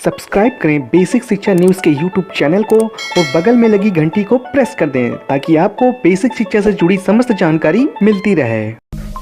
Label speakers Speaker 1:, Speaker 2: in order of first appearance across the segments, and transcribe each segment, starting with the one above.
Speaker 1: Subscribe करें basic शिक्षा news के यूट्यूब चैनल को और बगल में लगी घंटी को प्रेस कर दें ताकि आपको बेसिक शिक्षा से जुड़ी समस्त जानकारी मिलती रहे।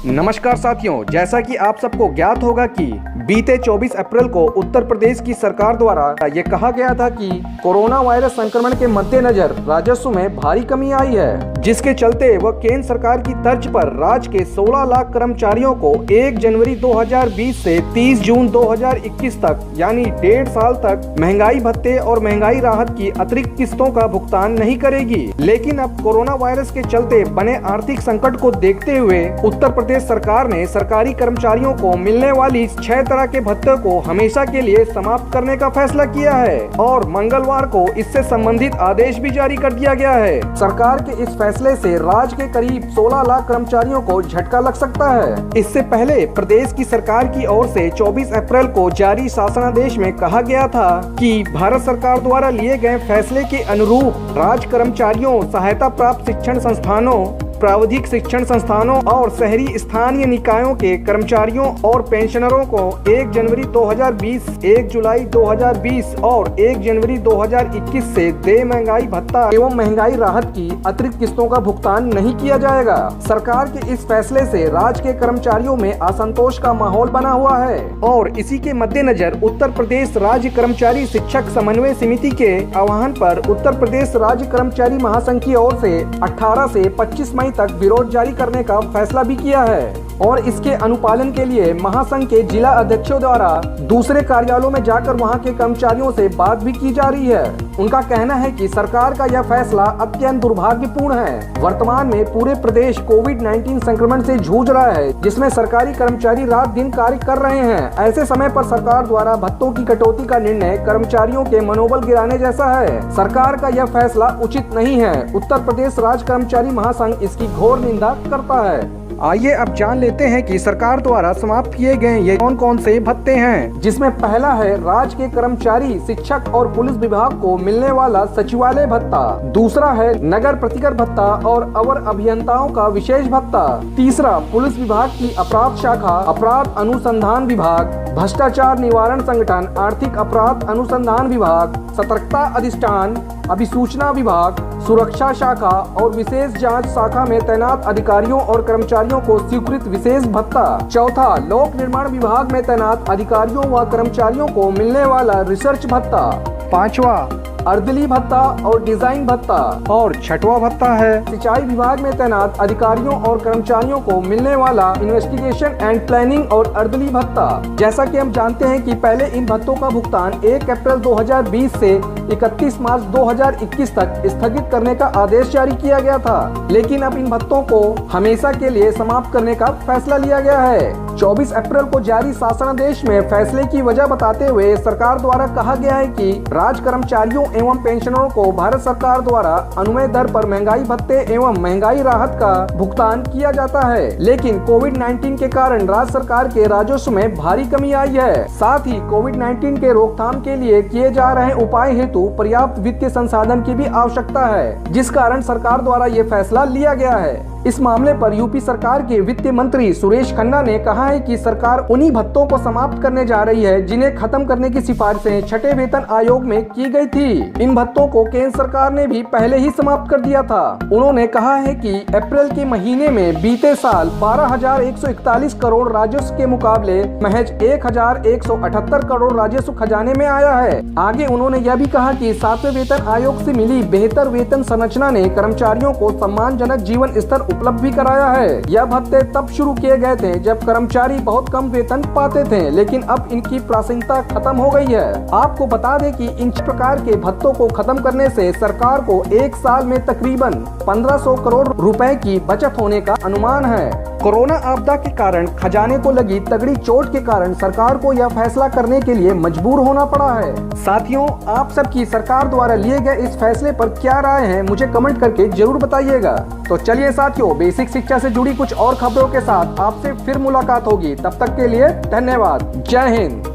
Speaker 1: नमस्कार साथियों, जैसा कि आप सबको ज्ञात होगा कि बीते 24 अप्रैल को उत्तर प्रदेश की सरकार द्वारा ये कहा गया था कि कोरोना वायरस संक्रमण के मद्देनजर राजस्व में भारी कमी आई है, जिसके चलते वह केंद्र सरकार की तर्ज पर राज्य के 16 लाख कर्मचारियों को 1 जनवरी 2020 से 30 जून 2021 तक यानी 1.5 साल तक महंगाई भत्ते और महंगाई राहत की अतिरिक्त किस्तों का भुगतान नहीं करेगी। लेकिन अब कोरोना वायरस के चलते बने आर्थिक संकट को देखते हुए उत्तर प्रदेश सरकार ने सरकारी कर्मचारियों को मिलने वाली 6 तरह के भत्ते को हमेशा के लिए समाप्त करने का फैसला किया है और मंगलवार को इससे संबंधित आदेश भी जारी कर दिया गया है। सरकार के इस फैसले से राज्य के करीब 16 लाख कर्मचारियों को झटका लग सकता है। इससे पहले प्रदेश की सरकार की ओर से 24 अप्रैल को जारी शासनादेश में कहा गया था कि भारत सरकार द्वारा लिए गए फैसले के अनुरूप राज्य कर्मचारियों, सहायता प्राप्त शिक्षण संस्थानों, प्राविधिक शिक्षण संस्थानों और शहरी स्थानीय निकायों के कर्मचारियों और पेंशनरों को 1 जनवरी 2020, 1 जुलाई 2020 और 1 जनवरी 2021 से देय महंगाई भत्ता एवं महंगाई राहत की अतिरिक्त किस्तों का भुगतान नहीं किया जाएगा। सरकार के इस फैसले से राज्य के कर्मचारियों में असंतोष का माहौल बना हुआ है और इसी के मद्देनजर उत्तर प्रदेश राज्य कर्मचारी शिक्षक समन्वय समिति के आह्वान पर उत्तर प्रदेश राज्य कर्मचारी महासंघ की ओर से 18 से 25 मई तक विरोध जारी करने का फैसला भी किया है और इसके अनुपालन के लिए महासंघ के जिला अध्यक्षों द्वारा दूसरे कार्यालयों में जाकर वहां के कर्मचारियों से बात भी की जा रही है। उनका कहना है कि सरकार का यह फैसला अत्यंत दुर्भाग्यपूर्ण है। वर्तमान में पूरे प्रदेश कोविड-19 संक्रमण से जूझ रहा है, जिसमें सरकारी कर्मचारी रात दिन कार्य कर रहे हैं। ऐसे समय पर सरकार द्वारा भत्तों की कटौती का निर्णय कर्मचारियों के मनोबल गिराने जैसा है। सरकार का यह फैसला उचित नहीं है। उत्तर प्रदेश राज्य कर्मचारी महासंघ इसकी घोर निंदा करता है। आइए अब जान लेते हैं कि सरकार द्वारा समाप्त किए गए ये कौन कौन से भत्ते हैं, जिसमें पहला है राज्य के कर्मचारी, शिक्षक और पुलिस विभाग को मिलने वाला सचिवालय भत्ता। दूसरा है नगर प्रतिकर भत्ता और अवर अभियंताओं का विशेष भत्ता। तीसरा पुलिस विभाग की अपराध शाखा, अपराध अनुसंधान विभाग, भ्रष्टाचार निवारण संगठन, आर्थिक अपराध अनुसंधान विभाग, सतर्कता अधिष्ठान, अभिसूचना विभाग, सुरक्षा शाखा और विशेष जांच शाखा में तैनात अधिकारियों और कर्मचारियों को स्वीकृत विशेष भत्ता। चौथा लोक निर्माण विभाग में तैनात अधिकारियों व कर्मचारियों को मिलने वाला रिसर्च भत्ता। पांचवा अर्दली भत्ता और डिजाइन भत्ता। और छठवां भत्ता है सिंचाई विभाग में तैनात अधिकारियों और कर्मचारियों को मिलने वाला इन्वेस्टिगेशन एंड प्लानिंग और अर्दली भत्ता। जैसा कि हम जानते हैं कि पहले इन भत्तों का भुगतान 1 अप्रैल 2020 से 31 मार्च 2021 तक स्थगित करने का आदेश जारी किया गया था, लेकिन अब इन भत्तों को हमेशा के लिए समाप्त करने का फैसला लिया गया है। 24 अप्रैल को जारी शासनादेश में फैसले की वजह बताते हुए सरकार द्वारा कहा गया है कि राज्य कर्मचारियों एवं पेंशनरों को भारत सरकार द्वारा अनुमेय दर पर महंगाई भत्ते एवं महंगाई राहत का भुगतान किया जाता है, लेकिन कोविड-19 के कारण राज्य सरकार के राजस्व में भारी कमी आई है। साथ ही कोविड-19 के रोकथाम के लिए किए जा रहे उपाय हेतु पर्याप्त वित्तीय संसाधन की भी आवश्यकता है, जिस कारण सरकार द्वारा ये फैसला लिया गया है। इस मामले पर यूपी सरकार के वित्त मंत्री सुरेश खन्ना ने कहा है कि सरकार उन्हीं भत्तों को समाप्त करने जा रही है जिन्हें खत्म करने की सिफारिशें छठे वेतन आयोग में की गई थी। इन भत्तों को केंद्र सरकार ने भी पहले ही समाप्त कर दिया था। उन्होंने कहा है कि अप्रैल के महीने में बीते साल 12,141 करोड़ राजस्व के मुकाबले महज 1,178 करोड़ राजस्व खजाने में आया है। आगे उन्होंने यह भी कहा कि 7वें वेतन आयोग से मिली बेहतर वेतन संरचना ने कर्मचारियों को सम्मानजनक जीवन स्तर उपलब्ध भी कराया है। यह भत्ते तब शुरू किए गए थे जब कर्मचारी बहुत कम वेतन पाते थे, लेकिन अब इनकी प्रासंगिकता खत्म हो गई है। आपको बता दें कि इन प्रकार के भत्तों को खत्म करने से सरकार को 1 साल में तकरीबन 1500 करोड़ रुपए की बचत होने का अनुमान है। कोरोना आपदा के कारण खजाने को लगी तगड़ी चोट के कारण सरकार को यह फैसला करने के लिए मजबूर होना पड़ा है। साथियों, आप सबकी सरकार द्वारा लिए गए इस फैसले पर क्या राय है, मुझे कमेंट करके जरूर बताइएगा। तो चलिए साथियों, बेसिक शिक्षा से जुड़ी कुछ और खबरों के साथ आपसे फिर मुलाकात होगी। तब तक के लिए धन्यवाद। जय हिंद।